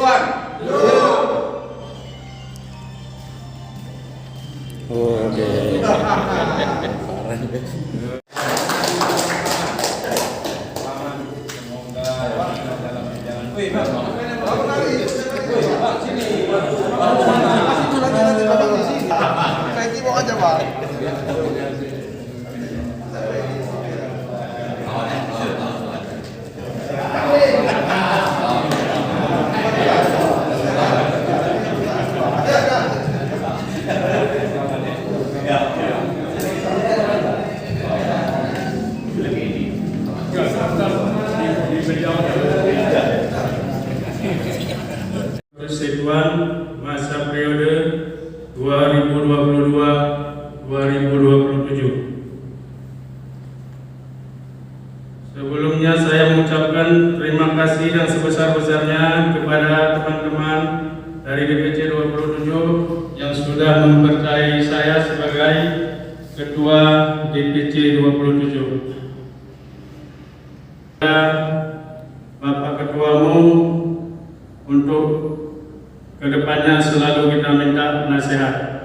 Persatuan. Oke. Persatuan masa periode 2022-2027. Sebelumnya saya mengucapkan terima kasih yang sebesar-besarnya kepada teman-teman dari DPC 27 yang sudah mempercayai saya sebagai Ketua DPC 27. Bapak Ketuamu, untuk kedepannya selalu kita minta nasihat.